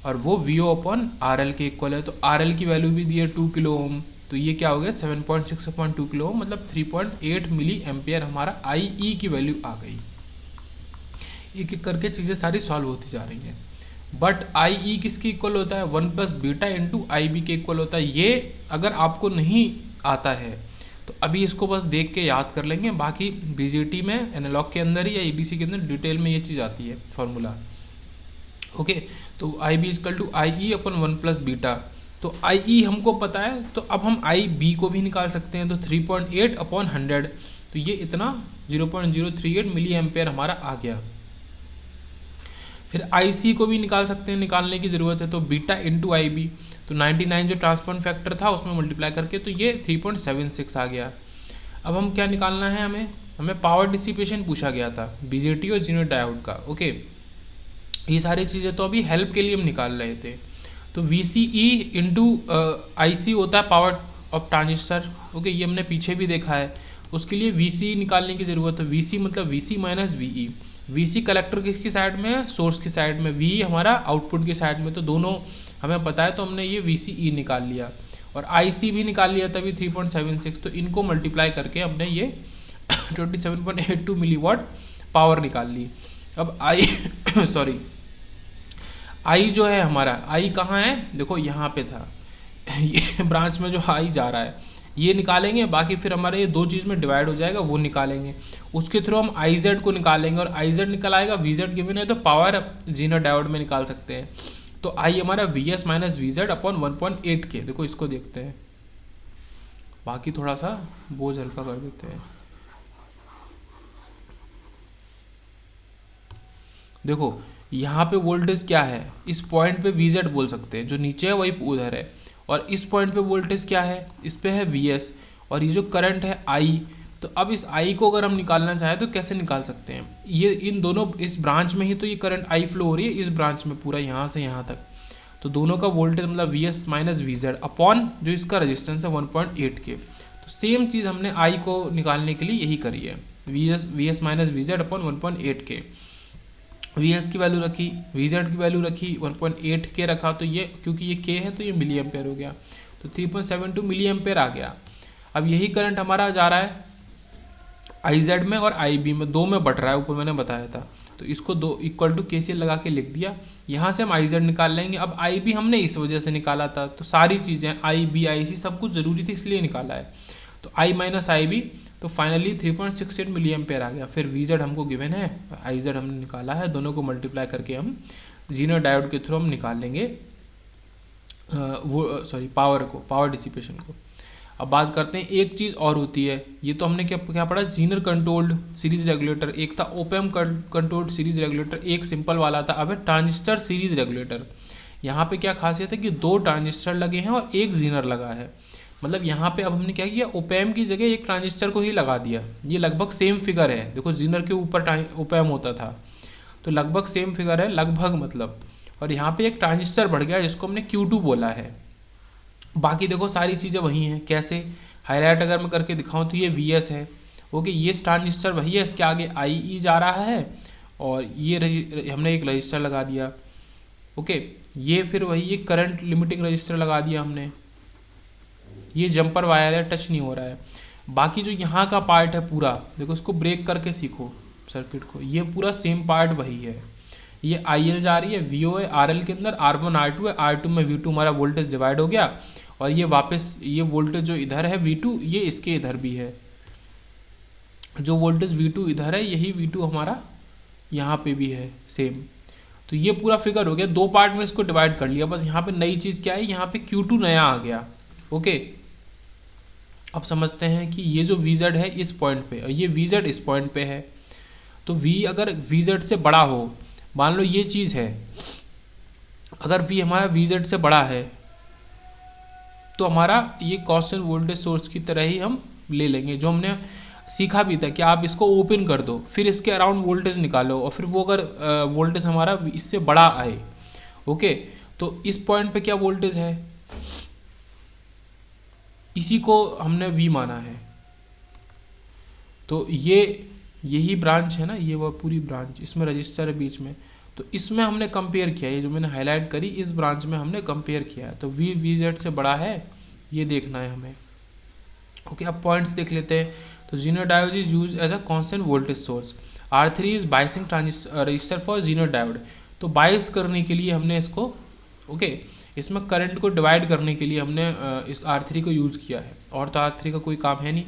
और वो VO अपॉन RL के इक्वल है। तो RL की वैल्यू भी दी है 2 किलो ओम, तो ये क्या हो गया 7.6 अपॉन 2 किलो ओम, मतलब 3.8 मिली एम्पियर हमारा IE की वैल्यू आ गई। एक एक करके चीज़ें सारी सॉल्व होती जा रही हैं। बट IE किसके इक्वल होता है, 1 प्लस बीटा इंटू IB के इक्वल होता है। ये अगर आपको नहीं आता है तो अभी इसको बस देख के याद कर लेंगे, बाकी BJT में एनालॉग के अंदर ही या EDC के अंदर डिटेल में ये चीज़ आती है फॉर्मूला। ओके, तो IB equal to IE upon 1 plus beta, तो IE हमको पता है, तो अब हम IB को भी निकाल सकते हैं। तो 3.8 अपॉन 100, तो ये इतना 0.038 मिली एम्पेयर हमारा आ गया। फिर IC को भी निकाल सकते हैं, निकालने की ज़रूरत है, तो बीटा इंटू IB, तो 99 जो ट्रांसफर फैक्टर था उसमें मल्टीप्लाई करके तो ये 3.76 आ गया। अब हम क्या निकालना है, हमें पावर डिसिपेशन पूछा गया था BJT और जीनर डायोड का। ओके, ये सारी चीज़ें तो अभी हेल्प के लिए हम निकाल रहे थे। तो VCE इंटू IC होता है पावर ऑफ ट्रांजिस्टर। ओके, ये हमने पीछे भी देखा है, उसके लिए VCE निकालने की ज़रूरत है। VC मतलब VC minus VE। VC collector किसकी साइड में है, सोर्स की साइड में, VE हमारा आउटपुट की साइड में, तो दोनों हमें पता है, तो हमने ये VCE निकाल लिया, और IC भी निकाल लिया तभी 3.76, तो इनको मल्टीप्लाई करके हमने ये 27.82 मिलीवाट पावर निकाल ली। अब I जो है हमारा, I कहाँ है, देखो यहाँ पे था, ये ब्रांच में जो I जा रहा है ये निकालेंगे, बाकी फिर हमारे ये दो चीज़ में डिवाइड हो जाएगा, वो निकालेंगे, उसके थ्रू हम IZ को निकालेंगे, और IZ निकल आएगा, VZ गिवन है तो पावर जीनर डायोड में निकाल सकते हैं। तो I हमारा VS माइनस VZ अपॉन 1.8 के, देखो इसको देखते हैं, बाकी थोड़ा सा बोझ हल्का कर देते हैं। देखो यहाँ पे वोल्टेज क्या है, इस पॉइंट पे VZ बोल सकते हैं, जो नीचे है वही उधर है, और इस पॉइंट पे वोल्टेज क्या है, इस पे है VS, और ये जो करंट है I। तो अब इस I को अगर हम निकालना चाहें तो कैसे निकाल सकते हैं, ये इन दोनों इस ब्रांच में ही तो ये करंट I फ्लो हो रही है, इस ब्रांच में पूरा यहाँ से यहाँ तक, तो दोनों का वोल्टेज मतलब VS माइनस VZ अपॉन जो इसका रेजिस्टेंस है 1.8 के। तो सेम चीज़ हमने I को निकालने के लिए यही करी है, VS माइनस VZ अपॉन 1.8 के। VS की वैल्यू रखी, VZ की वैल्यू रखी, 1.8 के रखा, तो ये क्योंकि ये K है तो ये मिली एम्पेयर हो गया, तो 3.72 मिली एम्पेयर आ गया। अब यही करंट हमारा जा रहा है IZ में और IB में, दो में बट रहा है, ऊपर मैंने बताया था। तो इसको दो इक्वल टू KCL लगा के लिख दिया। यहाँ से हम आई जेड निकाल लेंगे। अब आई भी हमने इस वजह से निकाला था, तो सारी चीज़ें आई बी आई सी सब कुछ ज़रूरी थी इसलिए निकाला है। तो आई माइनस आई बी, तो फाइनली 3.68 मिली एम्पेयर आ गया। फिर वी जेड हमको गिवन है, आई जेड हमने निकाला है, दोनों को मल्टीप्लाई करके हम जीनो डायोड के थ्रू हम निकाल लेंगे पावर को, पावर डिसिपेशन को। अब बात करते हैं, एक चीज़ और होती है, ये तो हमने क्या पढ़ा, जीनर कंट्रोल्ड सीरीज रेगुलेटर, एक था ओपैम कंट्रोल्ड सीरीज रेगुलेटर, एक सिंपल वाला था। अब है ट्रांजिस्टर सीरीज रेगुलेटर। यहाँ पे क्या खासियत है कि 2 ट्रांजिस्टर लगे हैं और एक जीनर लगा है। मतलब यहाँ पे अब हमने क्या किया, ओपैम की जगह एक ट्रांजिस्टर को ही लगा दिया। ये लगभग सेम फिगर है, देखो जीनर के ऊपर ओपैम होता था, तो लगभग सेम फिगर है, लगभग मतलब। और यहाँ पे एक ट्रांजिस्टर बढ़ गया जिसको हमने Q2 बोला है। बाकी देखो सारी चीज़ें वही हैं। कैसे हाईलाइट अगर मैं करके दिखाऊं तो ये VS है, ओके, ये ट्रांजिस्टर वही है, इसके आगे IE जा रहा है और ये हमने एक रजिस्टर लगा दिया, ओके। ये फिर वही ये करंट लिमिटिंग रजिस्टर लगा दिया हमने। ये जंपर वायर है, टच नहीं हो रहा है। बाकी जो यहाँ का पार्ट है पूरा, देखो इसको ब्रेक करके सीखो सर्किट को, ये पूरा सेम पार्ट वही है। ये IL जा रही है, VO है RL के अंदर, R1 R2 है, R2 में V2 हमारा वोल्टेज डिवाइड हो गया, और ये वापस ये वोल्टेज जो इधर है V2, ये इसके इधर भी है। जो वोल्टेज V2 इधर है, यही V2 हमारा यहाँ पे भी है सेम। तो ये पूरा फिगर हो गया, 2 पार्ट में इसको डिवाइड कर लिया। बस यहाँ पे नई चीज़ क्या है, यहाँ पे Q2 नया आ गया, ओके। अब समझते हैं कि ये जो VZ है इस पॉइंट पे और ये VZ इस पॉइंट पे है। तो V अगर VZ से बड़ा हो, मान लो ये चीज़ है, अगर V हमारा VZ से बड़ा है तो हमारा ये कांस्टेंट वोल्टेज सोर्स की तरह ही हम ले लेंगे। जो हमने सीखा भी था कि आप इसको ओपन कर दो, फिर इसके अराउंड वोल्टेज निकालो, और फिर वो अगर वोल्टेज हमारा इससे बड़ा आए, ओके, तो इस पॉइंट पे क्या वोल्टेज है, इसी को हमने V माना है। तो ये यही ब्रांच है ना, ये वह पूरी ब्रांच, इसमें रजिस्टर है बीच में, तो इसमें हमने कंपेयर किया, ये जो मैंने हाईलाइट करी इस ब्रांच में हमने कंपेयर किया। तो V VZ से बड़ा है, ये देखना है हमें, ओके। अब पॉइंट्स देख लेते हैं। तो zener diode is use as a constant voltage source. R3 is biasing resistor for zener diode. तो बाइस करने के लिए हमने इसको, ओके, इसमें करंट को डिवाइड करने के लिए हमने इस R3 को यूज़ किया है, और तो R3 का कोई काम है नहीं।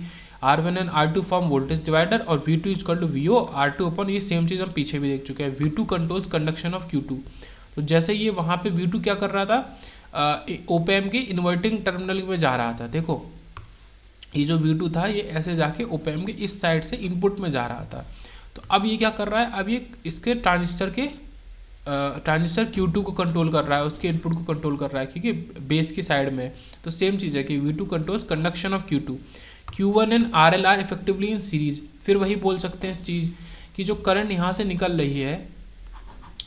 R1 and R2 form voltage divider, और V2 equal to VO R2 अपन, ये सेम चीज़ हम पीछे भी देख चुके हैं। V2 controls conduction of Q2। तो जैसे ये वहाँ पे V2 क्या कर रहा था, ओपैम के इन्वर्टिंग टर्मिनल में जा रहा था। देखो ये जो V2 था ये ऐसे जाके ओपैम के इस साइड से इनपुट में जा रहा था। तो अब ये क्या कर रहा है, अब ये इसके ट्रांजिस्टर Q2 को कंट्रोल कर रहा है, उसके इनपुट को कंट्रोल कर रहा है, क्योंकि बेस की साइड में। तो सेम चीज़ है कि V2 controls conduction of Q2। Q1 and RL are effectively in series. फिर वही बोल सकते हैं इस चीज़ कि जो करंट यहाँ से निकल रही है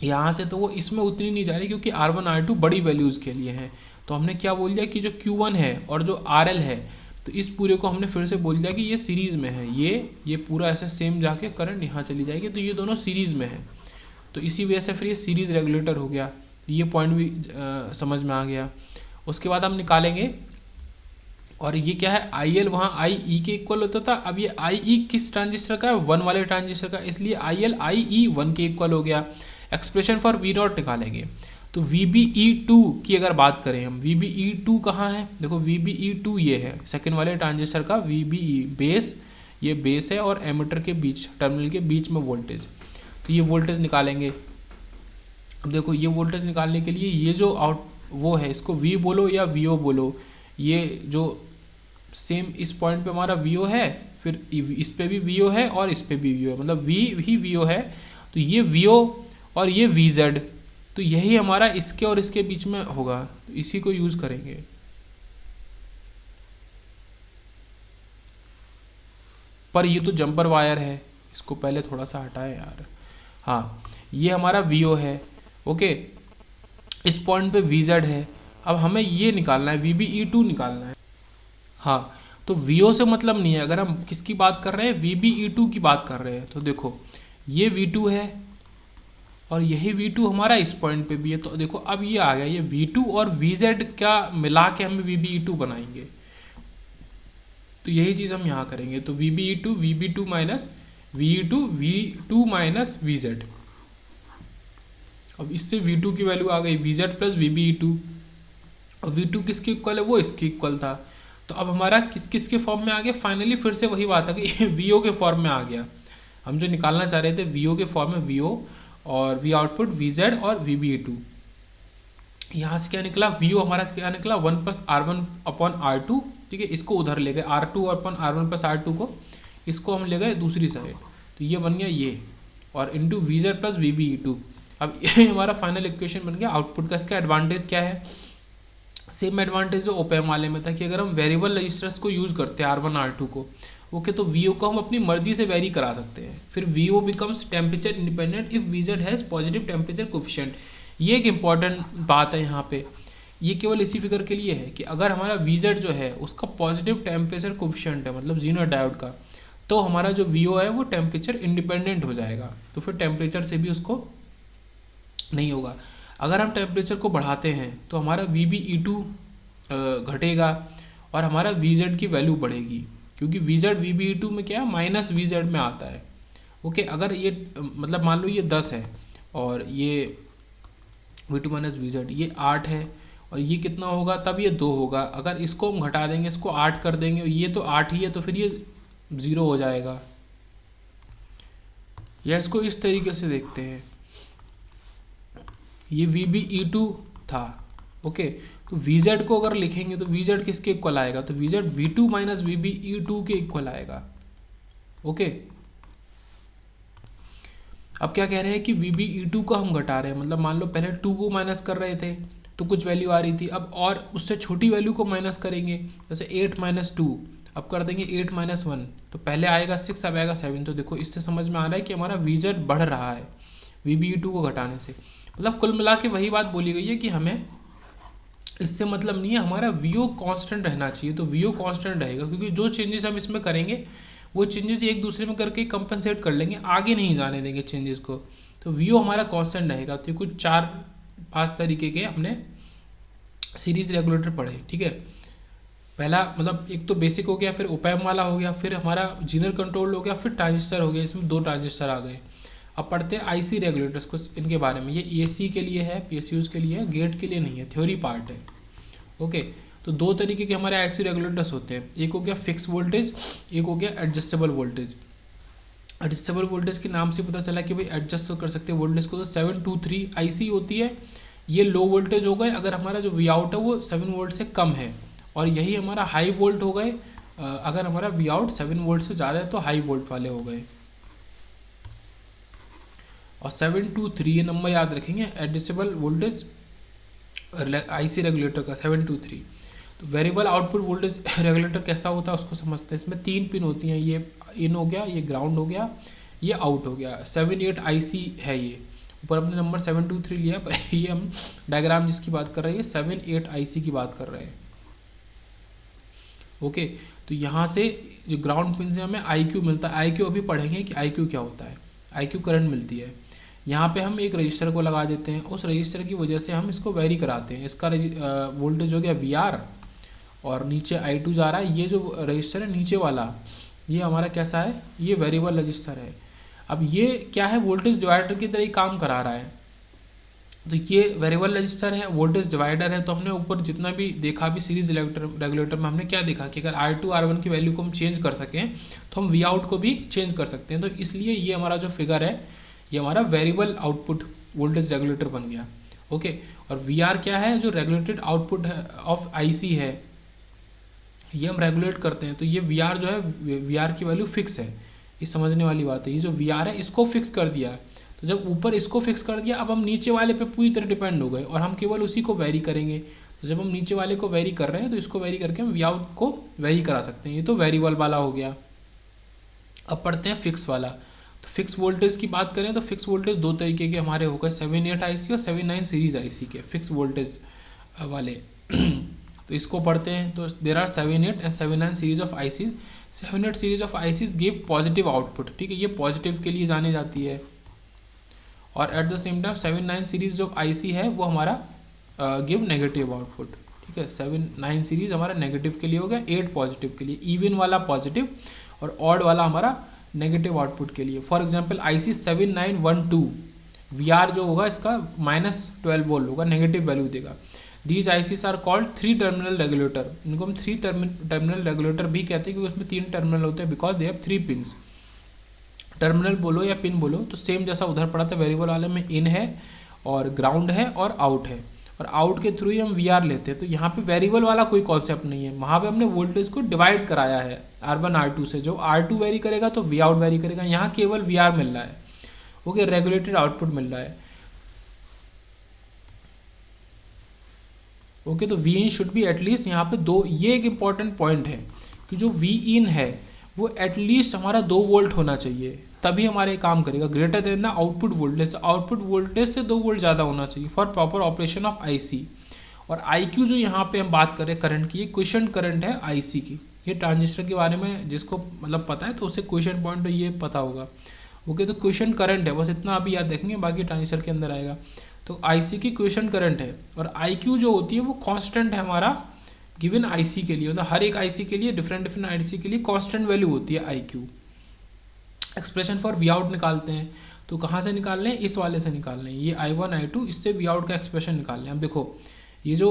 यहाँ से, तो वो इसमें उतनी नहीं जा रही, क्योंकि R1 R2 बड़ी वैल्यूज़ के लिए हैं। तो हमने क्या बोल दिया कि जो Q1 है और जो RL है, तो इस पूरे को हमने फिर से बोल दिया कि ये सीरीज़ में है। ये पूरा ऐसे सेम जाके करंट यहाँ चली जाएगी, तो ये दोनों सीरीज़ में है। तो इसी वजह से फिर ये सीरीज़ रेगुलेटर हो गया। ये पॉइंट भी समझ में आ गया। उसके बाद हम निकालेंगे, और ये क्या है, IL वहाँ IE के इक्वल होता था। अब ये IE किस ट्रांजिस्टर का है, 1 वाले ट्रांजिस्टर का, इसलिए IL IE 1 के इक्वल हो गया। एक्सप्रेशन फॉर V0 निकालेंगे। तो VBE2 की अगर बात करें हम, VBE2 कहाँ है, देखो VBE2 ये है सेकंड वाले ट्रांजिस्टर का VBE बेस, ये बेस है और एमिटर के बीच, टर्मिनल के बीच में वोल्टेज। तो ये वोल्टेज निकालेंगे। अब देखो ये वोल्टेज निकालने के लिए ये जो वो है, इसको V बोलो या VO बोलो, ये जो सेम इस पॉइंट पे हमारा VO है, फिर इस पे भी VO है और इस पे भी VO है, मतलब V ही VO है। तो ये VO और ये VZ, तो यही हमारा इसके और इसके बीच में होगा, तो इसी को यूज़ करेंगे। पर ये तो जंपर वायर है, इसको पहले थोड़ा सा हटाए यार। हाँ, ये हमारा VO है, ओके, इस पॉइंट पे VZ है। अब हमें ये निकालना है, VBE2 निकालना है। हाँ, तो VO से मतलब नहीं है, अगर हम किसकी बात कर रहे हैं, VBE2 की बात कर रहे हैं। तो देखो ये V2 है और यही V2 हमारा इस पॉइंट पे भी है। तो देखो अब ये आ गया, ये V2 और VZ क्या मिला के हमें VBE2 बनाएंगे। तो यही चीज़ हम यहाँ करेंगे। तो VBE2 VB2 minus VE2 V2 minus VZ, अब इससे V2 की वैल्यू आ गई VZ प्लस VBE2, और V2 किसके इक्वल है, वो इसके इक्वल था। तो अब हमारा किस किस के फॉर्म में आ गया, फाइनली फिर से वही बात है कि VO के फॉर्म में आ गया। हम जो निकालना चाह रहे थे VO के फॉर्म में VO, और V आउटपुट VZ और VBE2। यहाँ से क्या निकला, VO हमारा क्या निकला 1 प्लस R1 अपॉन R2, ठीक है। इसको उधर ले गए R2 upon R1 plus R2 को, इसको हम ले गए दूसरी साइड, तो ये बन गया ये, और इंटू VZ प्लस VBE2। अब ये हमारा फाइनल इक्वेशन बन गया आउटपुट का। इसका एडवांटेज क्या है, सेम एडवांटेज जो ओपैम वाले में था कि अगर हम वेरिएबल रजिस्टर्स को यूज़ करते हैं R1 R2 को, ओके, तो VO को हम अपनी मर्जी से वेरी करा सकते हैं। फिर VO becomes temperature independent if VZ has positive temperature coefficient. ये एक इंपॉर्टेंट बात है यहाँ पे, ये केवल इसी फिगर के लिए है कि अगर हमारा VZ जो है उसका पॉजिटिव टेम्परेचर कोफिशिएंट है, मतलब जीनो डायोड का, तो हमारा जो VO है वो टेम्परेचर इंडिपेंडेंट हो जाएगा, तो फिर टेम्परेचर से भी उसको नहीं होगा। अगर हम टेम्परेचर को बढ़ाते हैं तो हमारा VBE2 घटेगा और हमारा VZ की वैल्यू बढ़ेगी, क्योंकि VZ VBE2 में क्या है, माइनस VZ में आता है, ओके। अगर ये मतलब मान लो ये 10 है और ये V2 माइनस VZ ये 8 है, और ये कितना होगा, तब ये 2 होगा। अगर इसको हम घटा देंगे, इसको 8 कर देंगे, ये तो 8 ही है, तो फिर ये 0 हो जाएगा। या इसको इस तरीके से देखते हैं, ये VBE2 था, ओके, तो VZ को अगर लिखेंगे तो VZ किसके इक्वल आएगा, तो VZ V2 माइनस VBE2 के इक्वल आएगा, ओके। अब क्या कह रहे हैं कि VBE2 को हम घटा रहे हैं, मतलब मान लो पहले 2 को माइनस कर रहे थे तो कुछ वैल्यू आ रही थी, अब और उससे छोटी वैल्यू को माइनस करेंगे, जैसे 8 माइनस 2, अब कर देंगे 8 माइनस 1, तो पहले आएगा 6, अब आएगा 7। तो देखो इससे समझ में आ रहा है कि हमारा VZ बढ़ रहा है VBE2 को घटाने से। मतलब कुल मिला के वही बात बोली गई है कि हमें इससे मतलब नहीं है, हमारा VO कांस्टेंट रहना चाहिए। तो VO कांस्टेंट रहेगा, क्योंकि जो चेंजेस हम इसमें करेंगे वो चेंजेस एक दूसरे में करके कंपनसेट कर लेंगे, आगे नहीं जाने देंगे चेंजेस को। तो VO हमारा कांस्टेंट रहेगा। तो कुछ 4-5 तरीके के हमने सीरीज रेगुलेटर पढ़े, ठीक है। पहला मतलब एक तो बेसिक हो गया, फिर ओपैम वाला हो गया, फिर हमारा जीनर कंट्रोल हो गया, फिर ट्रांजिस्टर हो गया, इसमें 2 ट्रांजिस्टर आ गए। अब पढ़ते हैं IC रेगुलेटर्स को, इनके बारे में। ये AC के लिए है, PSUs के लिए है, गेट के लिए नहीं है, थ्योरी पार्ट है, ओके। तो 2 तरीके के हमारे IC रेगुलेटर्स होते हैं, एक हो गया फिक्स वोल्टेज, एक हो गया एडजस्टेबल वोल्टेज। एडजस्टेबल वोल्टेज के नाम से पता चला कि भाई एडजस्ट कर सकते हैं वोल्टेज को। तो 723 IC होती है, ये लो वोल्टेज हो गए अगर हमारा जो V आउट है वो 7 वोल्ट से कम है, और यही हमारा हाई वोल्ट हो गए अगर हमारा V आउट 7 वोल्ट से ज़्यादा है, तो हाई वोल्ट वाले हो गए। और 723 ये नंबर याद रखेंगे, एडजस्टेबल वोल्टेज IC रेगुलेटर का 723। तो वेरिएबल आउटपुट वोल्टेज रेगुलेटर कैसा होता है उसको समझते हैं। इसमें 3 पिन होती हैं, ये इन हो गया, ये ग्राउंड हो गया, ये आउट हो गया। 78 IC है, ये ऊपर अपने नंबर 723 लिया, पर ये हम डायग्राम जिसकी बात कर रहे हैं 78 IC की बात कर रहे हैं, ओके। तो यहाँ से जो ग्राउंड पिन से हमें IQ मिलता है, IQ अभी पढ़ेंगे कि IQ क्या होता है। IQ करंट मिलती है, यहाँ पे हम एक रजिस्टर को लगा देते हैं, उस रजिस्टर की वजह से हम इसको वेरी कराते हैं। इसका वोल्टेज हो गया VR, और नीचे I2 जा रहा है। ये जो रजिस्टर है नीचे वाला, ये हमारा कैसा है, ये वेरिएबल रजिस्टर है। अब ये क्या है, वोल्टेज डिवाइडर की तरह ही काम करा रहा है। तो ये वेरिएबल रजिस्टर है, वोल्टेज डिवाइडर है। तो हमने ऊपर जितना भी देखा भी सीरीज रेगुलेटर में, हमने क्या देखा कि अगर R2 R1 की वैल्यू को हम चेंज कर सकें तो हम V आउट को भी चेंज कर सकते हैं। तो इसलिए ये हमारा जो फिगर है ये हमारा वेरिएबल आउटपुट वोल्टेज रेगुलेटर बन गया, ओके। और VR क्या है, जो रेगुलेटेड आउटपुट ऑफ IC है, ये हम रेगुलेट करते हैं। तो ये VR जो है, VR की वैल्यू फिक्स है, ये समझने वाली बात है। ये जो VR है इसको फिक्स कर दिया, तो जब ऊपर इसको फिक्स कर दिया, अब हम नीचे वाले पे पूरी तरह डिपेंड हो गए और हम केवल उसी को वेरी करेंगे। तो जब हम नीचे वाले को वेरी कर रहे हैं तो इसको वेरी करके हम V आउट को वेरी करा सकते हैं। ये तो वेरिएबल वाला हो गया। अब पढ़ते हैं फिक्स वाला। तो फिक्स वोल्टेज की बात करें तो फिक्स वोल्टेज 2 तरीके के हमारे हो गए, 78 IC और 79 सीरीज IC के फिक्स वोल्टेज वाले। तो इसको पढ़ते हैं। तो there are 78 and 79 series of ICs। 78 series of ICs give positive output, ठीक है, ये पॉजिटिव के लिए जानी जाती है। और at the same time 79 series जो IC है वो हमारा गिव नेगेटिव आउटपुट, ठीक है। 79 सीरीज हमारा नेगेटिव के लिए हो गया, 8 पॉजिटिव के लिए, इवन वाला पॉजिटिव और ऑड वाला हमारा नेगेटिव आउटपुट के लिए। For example IC 7912 we are जो होगा इसका -12 वोल्ट होगा, नेगेटिव वैल्यू देगा। These ICs are called 3 terminal regulator, इनको हम 3 टर्मिनल रेगुलेटर भी कहते हैं क्योंकि उसमें 3 टर्मिनल होते हैं, because they have 3 pins. Terminal बोलो या पिन बोलो तो सेम जैसा उधर पड़ा था वेरिएबल वाले में, इन है और ग्राउंड है और आउट है, और आउट के थ्रू ही हम वी आर लेते हैं। तो यहाँ पे वेरिएबल वाला कोई कॉन्सेप्ट नहीं है, वहाँ पे हमने वोल्टेज को डिवाइड कराया है R1 R2 से। जो R2 वेरी करेगा तो वी आउट वेरी करेगा, यहाँ केवल वी आर मिल रहा है। ओके, रेगुलेटेड आउटपुट मिल रहा है। ओके, तो V in should be at least यहाँ पे 2, ये एक इंपॉर्टेंट पॉइंट है कि जो वी इन है वो एटलीस्ट हमारा 2 वोल्ट होना चाहिए, तभी हमारे काम करेगा। ग्रेटर देन ना आउटपुट वोल्टेज, आउटपुट वोल्टेज से 2 वोल्ट ज़्यादा होना चाहिए for proper operation of IC. और आईक्यू जो यहाँ पे हम बात करें करंट की, ये क्वेश्चन करंट है आईसी की। ये ट्रांजिस्टर के बारे में जिसको मतलब पता है तो उसे क्वेश्चन पॉइंट तो ये पता होगा। ओके, तो क्वेश्चन करंट है, बस इतना अभी याद रखेंगे, बाकी ट्रांजिस्टर के अंदर आएगा। तो आईसी की क्वेश्चन करंट है, और आईक्यू जो होती है वो कांस्टेंट है हमारा गिवन आईसी के लिए, मतलब हर एक आईसी के लिए, डिफरेंट आईसी के लिए कांस्टेंट वैल्यू होती है IQ. Expression for V out निकालते हैं, तो कहाँ से निकाल रहे हैं, इस वाले से निकाल रहे हैं, ये I1 I2, इससे वी आउट का एक्सप्रेशन निकाल रहे हैं। अब देखो ये जो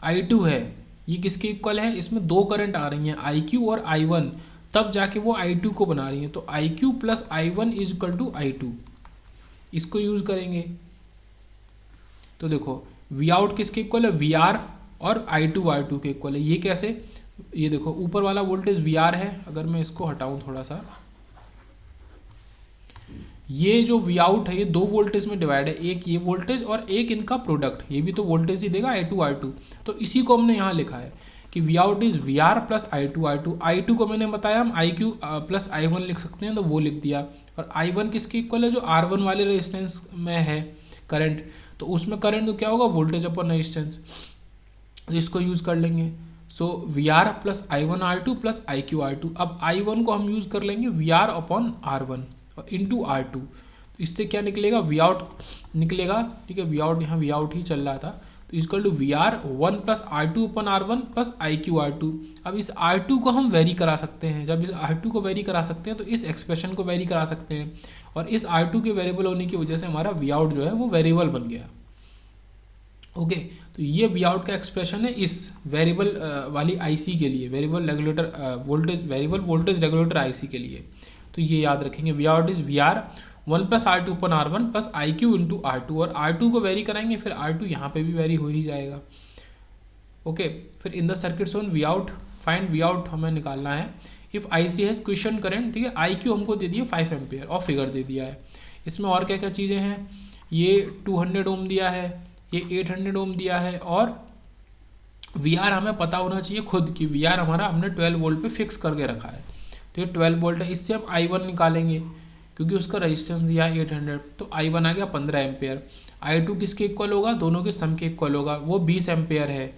I2 है ये किसके इक्वल है, इसमें 2 करंट आ रही हैं IQ और I1, तब जाके वो I2 को बना रही हैं। तो IQ plus I1 is equal to I2, इसको यूज़ करेंगे। तो देखो वी आउट किसके इक्वल है, VR और I2 R2 के इक्वल है। ये कैसे, ये देखो ऊपर वाला वोल्टेज VR है, अगर मैं इसको हटाऊं थोड़ा सा, ये जो वी आउट है ये 2 वोल्टेज में डिवाइड है, एक ये वोल्टेज और एक इनका प्रोडक्ट, ये भी तो वोल्टेज ही देगा I2 R2। तो इसी को हमने यहाँ लिखा है कि V out is VR plus I2 R2। I2 को मैंने बताया हम IQ प्लस I1 लिख सकते हैं, तो वो लिख दिया। और I1 किसके इक्वल है, जो R1 वाले रेजिस्टेंस में है करंट, तो उसमें करंट तो क्या होगा, वोल्टेज अपॉन रेजिस्टेंस, तो इसको यूज़ कर लेंगे। सो VR plus I1 R2 plus IQ R2। अब I1 को हम यूज़ कर लेंगे VR upon R1 into R2, तो इससे क्या निकलेगा, वी आउट निकलेगा। ठीक है, वी आउट, यहाँ वी आउट ही चल रहा था, तो equal to VR 1 plus R2 upon R1 plus IQ R2। अब इस R2 को हम वेरी करा सकते हैं, जब इस R2 को वेरी करा सकते हैं तो इस एक्सप्रेशन को वेरी करा सकते हैं, और इस R2 के वेरिएबल होने की वजह से हमारा वी आउट जो है वो वेरिएबल बन गया। ओके, तो ये वी आउट का एक्सप्रेशन है इस वेरिएबल वाली आईसी के लिए, variable regulator voltage, variable voltage regulator IC के लिए। तो ये याद रखेंगे, V out is VR 1 plus R2 upon R1 plus IQ into R2, और R2 को वेरी कराएंगे, फिर R2 यहाँ पे भी वेरी हो ही जाएगा। ओके, फिर in the circuits on V out, find V out हमें निकालना है। If IC has question current, ठीक है, IQ हमको दे दिया 5 एम्पियर और फिगर दे दिया है। इसमें और क्या क्या चीज़ें हैं, ये 200 ओम दिया है, ये 800 ओम दिया है, और VR हमें पता होना चाहिए खुद कि VR हमारा हमने 12 वोल्ट पे फिक्स करके रखा है, तो ये 12 वोल्ट है। इससे हम I1 निकालेंगे क्योंकि उसका रेजिस्टेंस दिया है 800, तो I1 आ गया 15 एम्पेयर। I2 किसके इक्वल होगा, दोनों के सम के इक्वल होगा, वो 20 एम्पेयर है।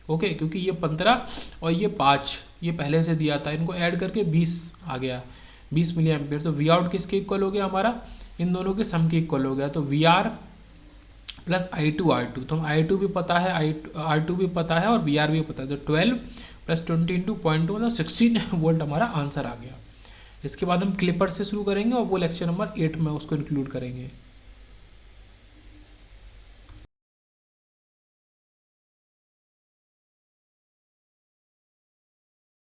ओके, क्योंकि ये 15 और ये 5 ये पहले से दिया था, इनको ऐड करके 20 आ गया, 20 मिली एम्पेयर। तो वी आउट किसके इक्वल हो गया हमारा, इन दोनों के सम के इक्वल हो गया। तो VR प्लस I2 R2, तो हम I2 भी पता है, R2 भी पता है और VR भी पता है, तो 12 प्लस 20 इंटू 0.2 मतलब 16 वोल्ट हमारा आंसर आ गया। इसके बाद हम क्लिपर से शुरू करेंगे और वो लेक्चर नंबर 8 में उसको इंक्लूड करेंगे।